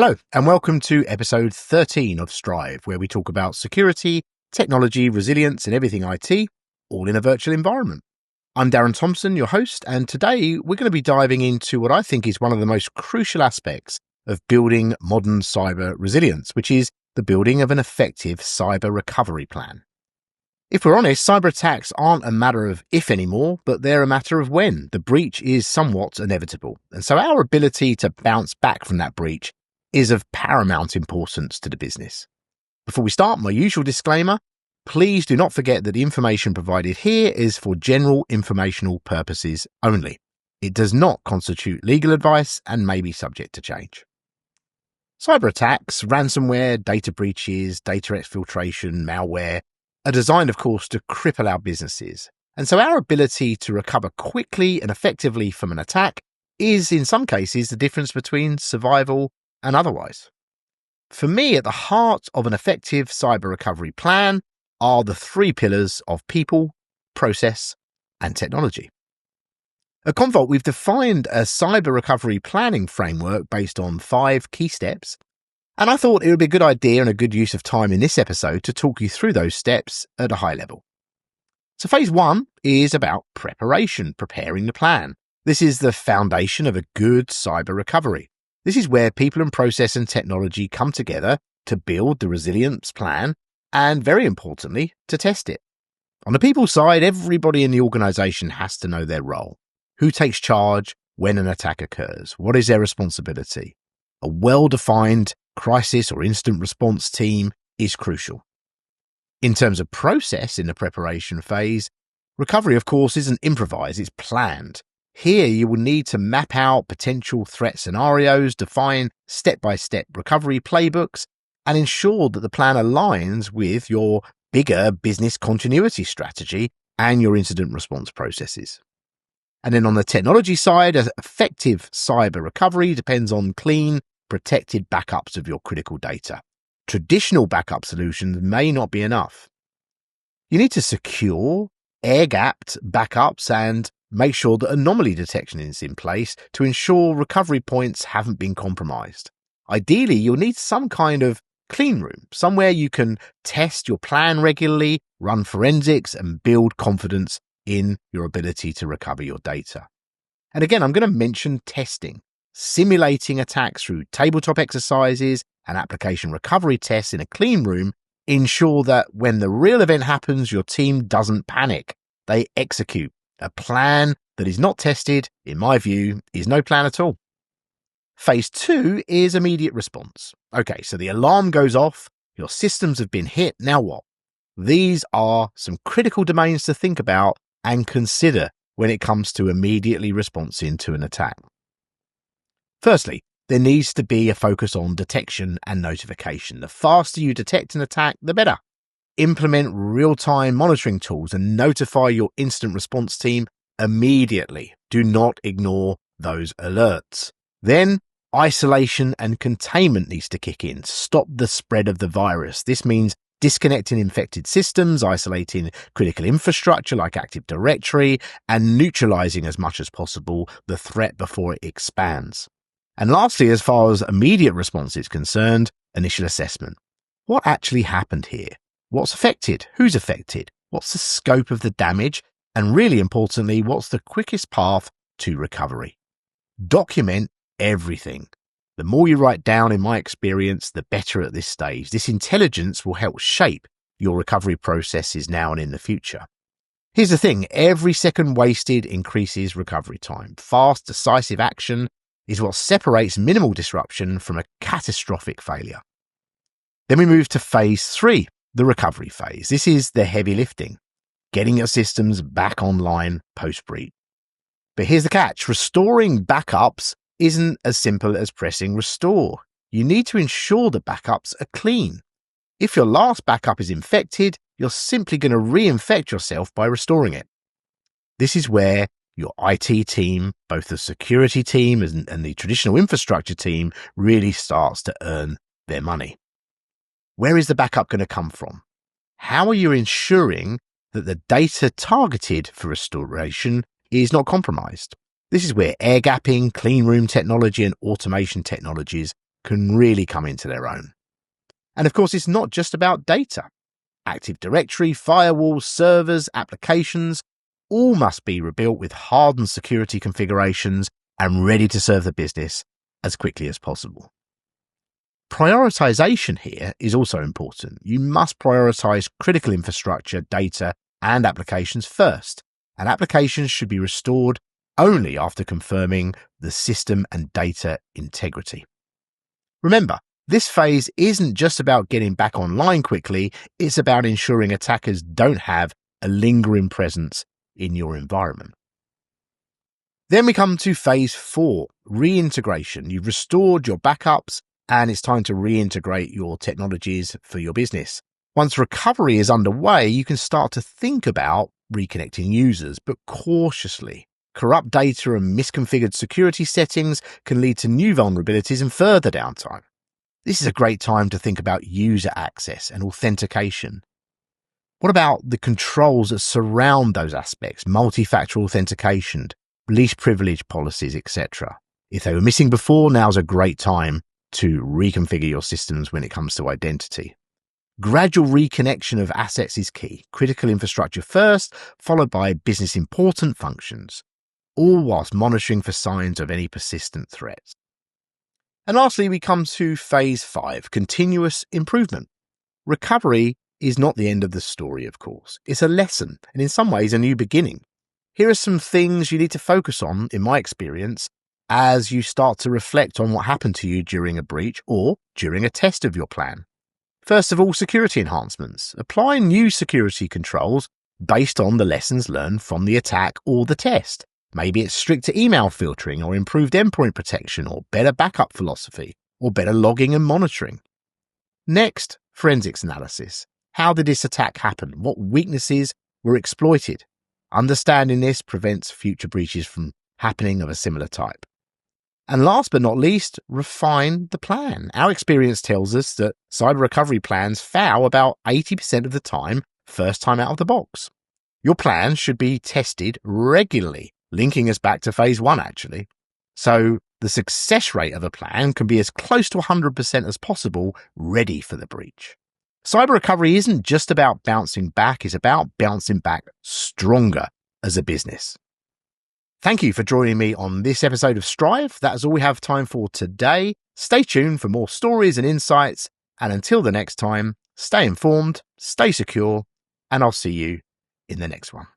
Hello, and welcome to episode 13 of Strive, where we talk about security, technology, resilience, and everything IT, all in a virtual environment. I'm Darren Thomson, your host, and today we're going to be diving into what I think is one of the most crucial aspects of building modern cyber resilience, which is the building of an effective cyber recovery plan. If we're honest, cyber attacks aren't a matter of if anymore, but they're a matter of when. The breach is somewhat inevitable, and so our ability to bounce back from that breach is of paramount importance to the business. Before we start, my usual disclaimer, please do not forget that the information provided here is for general informational purposes only. It does not constitute legal advice and may be subject to change. Cyber attacks, ransomware, data breaches, data exfiltration, malware are designed, of course, to cripple our businesses. And so our ability to recover quickly and effectively from an attack is, in some cases, the difference between survival and otherwise. For me, at the heart of an effective cyber recovery plan are the three pillars of people, process, and technology. At Commvault, we've defined a cyber recovery planning framework based on 5 key steps, and I thought it would be a good idea and a good use of time in this episode to talk you through those steps at a high level. So phase 1 is about preparation, preparing the plan. This is the foundation of a good cyber recovery. This is where people and process and technology come together to build the resilience plan and, very importantly, to test it. On the people side, everybody in the organization has to know their role. Who takes charge when an attack occurs? What is their responsibility? A well-defined crisis or instant response team is crucial. In terms of process in the preparation phase, recovery, of course, isn't improvised, it's planned. Here, you will need to map out potential threat scenarios, define step-by-step recovery playbooks, and ensure that the plan aligns with your bigger business continuity strategy and your incident response processes. And then on the technology side, effective cyber recovery depends on clean, protected backups of your critical data. Traditional backup solutions may not be enough. You need to secure, air-gapped backups and make sure that anomaly detection is in place to ensure recovery points haven't been compromised. Ideally, you'll need some kind of clean room, somewhere you can test your plan regularly, run forensics, and build confidence in your ability to recover your data. And again, I'm going to mention testing, simulating attacks through tabletop exercises and application recovery tests in a clean room. Ensure that when the real event happens, your team doesn't panic. They execute. A plan that is not tested, in my view, is no plan at all. Phase 2 is immediate response. Okay, so the alarm goes off, your systems have been hit, now what? These are some critical domains to think about and consider when it comes to immediately responding to an attack. Firstly, there needs to be a focus on detection and notification. The faster you detect an attack, the better. Implement real-time monitoring tools and notify your incident response team immediately. Do not ignore those alerts. Then, isolation and containment needs to kick in. Stop the spread of the virus. This means disconnecting infected systems, isolating critical infrastructure like Active Directory, and neutralizing as much as possible the threat before it expands. And lastly, as far as immediate response is concerned, initial assessment. What actually happened here? What's affected? Who's affected? What's the scope of the damage? And really importantly, what's the quickest path to recovery? Document everything. The more you write down, in my experience, the better at this stage. This intelligence will help shape your recovery processes now and in the future. Here's the thing, every second wasted increases recovery time. Fast, decisive action is what separates minimal disruption from a catastrophic failure. Then we move to phase 3. The recovery phase. This is the heavy lifting, getting your systems back online post-breach. But here's the catch. Restoring backups isn't as simple as pressing restore. You need to ensure that backups are clean. If your last backup is infected, you're simply going to reinfect yourself by restoring it. This is where your IT team, both the security team and the traditional infrastructure team, really starts to earn their money. Where is the backup going to come from? How are you ensuring that the data targeted for restoration is not compromised? This is where air gapping, clean room technology, and automation technologies can really come into their own. And of course, it's not just about data. Active Directory, firewalls, servers, applications, all must be rebuilt with hardened security configurations and ready to serve the business as quickly as possible. Prioritization here is also important. You must prioritize critical infrastructure, data, and applications first, and applications should be restored only after confirming the system and data integrity. Remember, this phase isn't just about getting back online quickly, it's about ensuring attackers don't have a lingering presence in your environment. Then we come to phase 4, reintegration. You've restored your backups and it's time to reintegrate your technologies for your business. Once recovery is underway, you can start to think about reconnecting users, but cautiously. Corrupt data and misconfigured security settings can lead to new vulnerabilities and further downtime. This is a great time to think about user access and authentication. What about the controls that surround those aspects, multi-factor authentication, least privilege policies, etc.? If they were missing before, now's a great time to reconfigure your systems when it comes to identity. Gradual reconnection of assets is key. Critical infrastructure first, followed by business important functions, all whilst monitoring for signs of any persistent threats. And lastly, we come to phase 5, continuous improvement. Recovery is not the end of the story, of course. It's a lesson, and in some ways a new beginning. Here are some things you need to focus on, in my experience, as you start to reflect on what happened to you during a breach or during a test of your plan. First of all, security enhancements. Apply new security controls based on the lessons learned from the attack or the test. Maybe it's stricter email filtering or improved endpoint protection or better backup philosophy or better logging and monitoring. Next, forensics analysis. How did this attack happen? What weaknesses were exploited? Understanding this prevents future breaches from happening of a similar type. And last but not least, refine the plan. Our experience tells us that cyber recovery plans fail about 80% of the time, first time out of the box. Your plan should be tested regularly, linking us back to phase 1 actually. So the success rate of a plan can be as close to 100% as possible, ready for the breach. Cyber recovery isn't just about bouncing back, it's about bouncing back stronger as a business. Thank you for joining me on this episode of Strive. That is all we have time for today. Stay tuned for more stories and insights. And until the next time, stay informed, stay secure, and I'll see you in the next one.